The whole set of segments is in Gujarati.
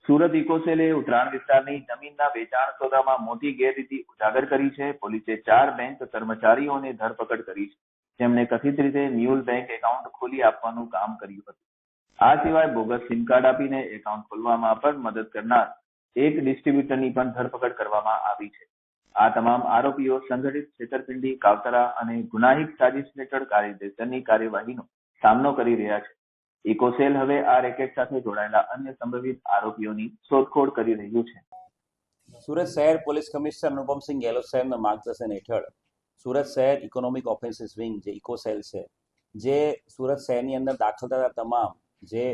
સુરત ઇકોસેલે ઉત્તરાયણ વિસ્તારની જમીનના વેચાણ સોદામાં મોટી ગેરરીતિ ઉજાગર કરી છે. પોલીસે 4 બેંક કર્મચારીઓની ધરપકડ કરી છે, જેમણે કથિત રીતે મ્યુલ બેંક એકાઉન્ટ ખોલી આપવાનું કામ કર્યું હતું. આ સિવાય બોગસ સિમ કાર્ડ આપીને એકાઉન્ટ ખોલવામાં પણ મદદ કરનાર એક ડિસ્ટ્રીબ્યુટરની પણ ધરપકડ કરવામાં આવી છે. આ તમામ આરોપીઓ સંગઠિત છેતરપિંડી, કાવતરા અને ગુનાહિત સાજિશ હેઠળ કાયદેસરની કાર્યવાહીનો સામનો કરી રહ્યા છે. ઇકોસેલ હવે આ રેકેટ સાથે જોડાયેલા અન્ય સંભવિત આરોપીઓની શોધખોળ કરી રહ્યું છે. સુરત શહેર પોલીસ કમિશનર અનુપમસિંહ ગેહલોત સાહેબના માર્ગદર્શન હેઠળ સુરત શહેર ઇકોનોમિક ઓફેન્સીસ વિંગ જે ઇકોસેલ છે, જે સુરત શહેરની અંદર દાખલ થતા તમામ જે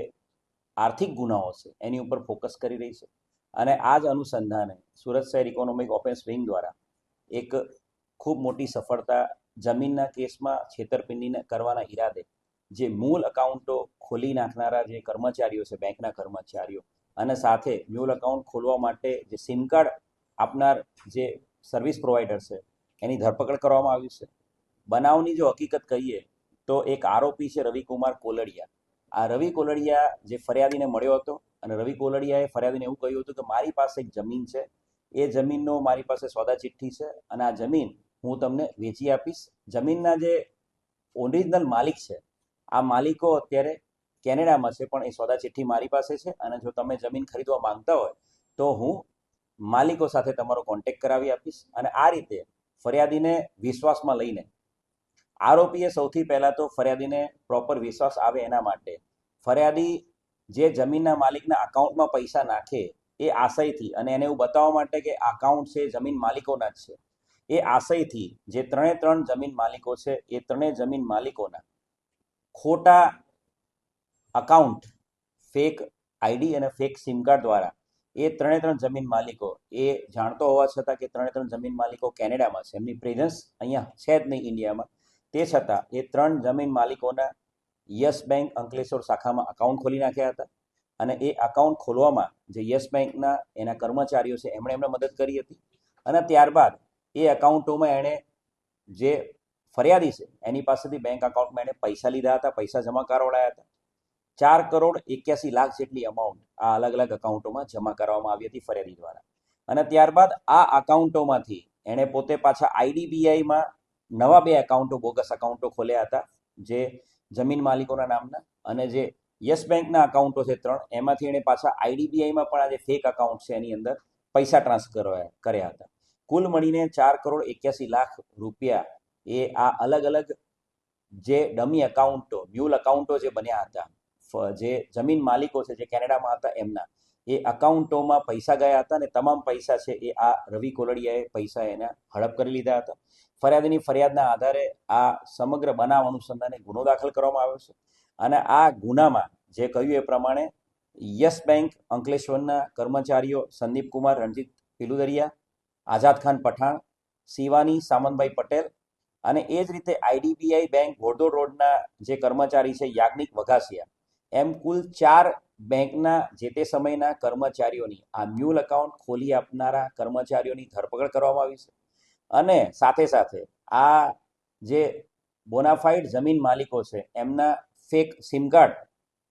આર્થિક ગુનાઓ છે એની ઉપર ફોકસ કરી રહી છે. અને આ જ અનુસંધાને સુરત શહેર ઇકોનોમિક ઓફેન્સ વિંગ દ્વારા એક ખૂબ મોટી સફળતા જમીનના કેસમાં છેતરપિંડી કરવાના ઈરાદે જે મૂળ એકાઉન્ટો ખોલી નાખનારા જે કર્મચારીઓ છે, બેંકના કર્મચારીઓ, અને સાથે મ્યુલ એકાઉન્ટ ખોલવા માટે જે સિમ કાર્ડ આપનાર જે સર્વિસ પ્રોવાઈડર છે એની ધરપકડ કરવામાં આવી છે. બનાવની જો હકીકત કહીએ તો એક આરોપી છે રવિકુમાર કોલડિયા. આ રવિ કોલડિયા જે ફરિયાદીને મળ્યો હતો અને રવિ કોલડિયાએ ફરિયાદીને એવું કહ્યું હતું કે મારી પાસે એક જમીન છે, એ જમીનનો મારી પાસે સોદા ચિઠ્ઠી છે અને આ જમીન હું તમને વેચી આપીશ. જમીનના જે ઓરિજિનલ માલિક છે, આ માલિકો અત્યારે કેનેડામાં છે, પણ એ સોદા ચિઠ્ઠી મારી પાસે છે અને જો તમે જમીન ખરીદવા માંગતા હોય તો હું માલિકો સાથે તમારો કોન્ટેક્ટ કરાવી આપીશ. અને આ રીતે ફરિયાદીને વિશ્વાસમાં લઈને આરોપીએ સૌથી પહેલાં તો ફરિયાદીને પ્રોપર વિશ્વાસ આવે એના માટે ફરિયાદી જે જમીનના માલિકના અકાઉન્ટમાં પૈસા નાખે એ આશયથી, અને એને એવું બતાવવા માટે કે અકાઉન્ટ છે જમીન માલિકોના જ છે, એ આશયથી જે ત્રણ જમીન માલિકો છે એ ત્રણેય જમીન માલિકોના ખોટા અકાઉન્ટ, ફેક આઈડી અને ફેક સિમ કાર્ડ દ્વારા એ ત્રણ જમીન માલિકો એ જાણતો હોવા છતાં કે ત્રણ જમીન માલિકો કેનેડામાં છે, એમની પ્રેઝન્સ અહીંયા છે જ નહીં ઇન્ડિયામાં, તે છતાં એ 3 જમીન માલિકોના યસ બેંક અંકલેશ્વર શાખામાં અકાઉન્ટ ખોલી નાખ્યા હતા. અને એ અકાઉન્ટ ખોલવામાં જે યસ બેંકના એના કર્મચારીઓ છે એમણે મદદ કરી હતી. અને ત્યારબાદ એ અકાઉન્ટોમાં એણે જે ફરિયાદી છે એની પાસેથી બેંક અકાઉન્ટમાં એણે પૈસા લીધા હતા, પૈસા જમા કરાવડાયા હતા. 4,81,00,000 જેટલી અમાઉન્ટ આ અલગ અલગ અકાઉન્ટોમાં જમા કરવામાં આવી હતી ફરિયાદી દ્વારા. અને ત્યારબાદ આ અકાઉન્ટોમાંથી એણે પોતે પાછા આઈડીબીઆઈમાં નવા 2 એકાઉન્ટો, બોગસ અકાઉન્ટો ખોલ્યા હતા જે જમીન માલિકોના નામના, અને જે યસ બેંકના અકાઉન્ટો છે 3, એમાંથી એણે પાછા આઈડીબીઆઈમાં પણ આ જે ફેક અકાઉન્ટ છે એની અંદર પૈસા ટ્રાન્સફર કર્યા હતા. કુલ મળીને 4,81,00,000 રૂપિયા એ આ અલગ અલગ જે ડમી અકાઉન્ટો, મ્યુલ અકાઉન્ટો જે બન્યા હતા, જે જમીન માલિકો છે જે કેનેડામાં હતા એમના એ અકાઉન્ટોમાં પૈસા ગયા હતા. અને તમામ પૈસા છે એ આ રવિ કોલડિયાએ પૈસા એના હડપ કરી લીધા હતા. ફરિયાદીની ફરિયાદના આધારે આ સમગ્ર બનાવ અનુસંધાને ગુનો દાખલ કરવામાં આવ્યો છે. અને આ ગુનામાં જે કહ્યું એ પ્રમાણે યસ બેંક અંકલેશ્વરના કર્મચારીઓ સંદીપ કુમાર રણજીત પિલુદરિયા, આઝાદ ખાન પઠાણ, શિવાની સામંતભાઈ પટેલ, અને એ જ રીતે આઈડીબીઆઈ બેંક ઘોડદોડ રોડના જે કર્મચારી છે યાજ્ઞિક વઘાસિયા, એમ કુલ 4 બેંકના જે તે સમયના કર્મચારીઓની આ મ્યુલ એકાઉન્ટ ખોલી આપનારા કર્મચારીઓની ધરપકડ કરવામાં આવી છે. અને સાથે સાથે આ જે બોનાફાઇડ જમીન માલિકો છે એમના ફેક સિમ કાર્ડ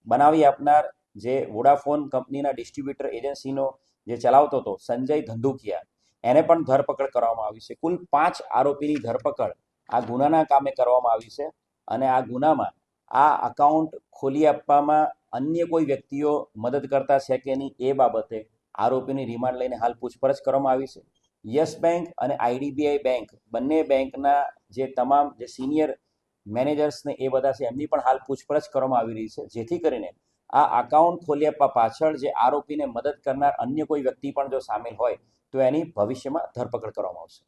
બનાવી આપનાર જે વોડાફોન કંપનીના ડિસ્ટ્રીબ્યુટર એજન્સીનો જે ચલાવતો હતો સંજય ધંધુકિયા, એને પણ ધરપકડ કરવામાં આવી છે. કુલ 5 આરોપીની ધરપકડ આ ગુનાના કામે કરવામાં આવી છે. અને આ ગુનામાં આ અકાઉન્ટ ખોલી આપવામાં અન્ય કોઈ વ્યક્તિઓ મદદ કરતા છે કે નહીં એ બાબતે આરોપીની રિમાન્ડ લઈને હાલ પૂછપરછ કરવામાં આવી છે. યસ બેંક અને આઈડીબીઆઈ બેંક બંને બેંકના જે તમામ જે સિનિયર મેનેજર્સને એ બધા છે એમની પણ હાલ પૂછપરછ કરવામાં આવી રહી છે, જેથી કરીને આ અકાઉન્ટ ખોલી આપવા પાછળ જે આરોપીને મદદ કરનાર અન્ય કોઈ વ્યક્તિ પણ જો સામેલ હોય તો એની ભવિષ્યમાં ધરપકડ કરવામાં આવશે.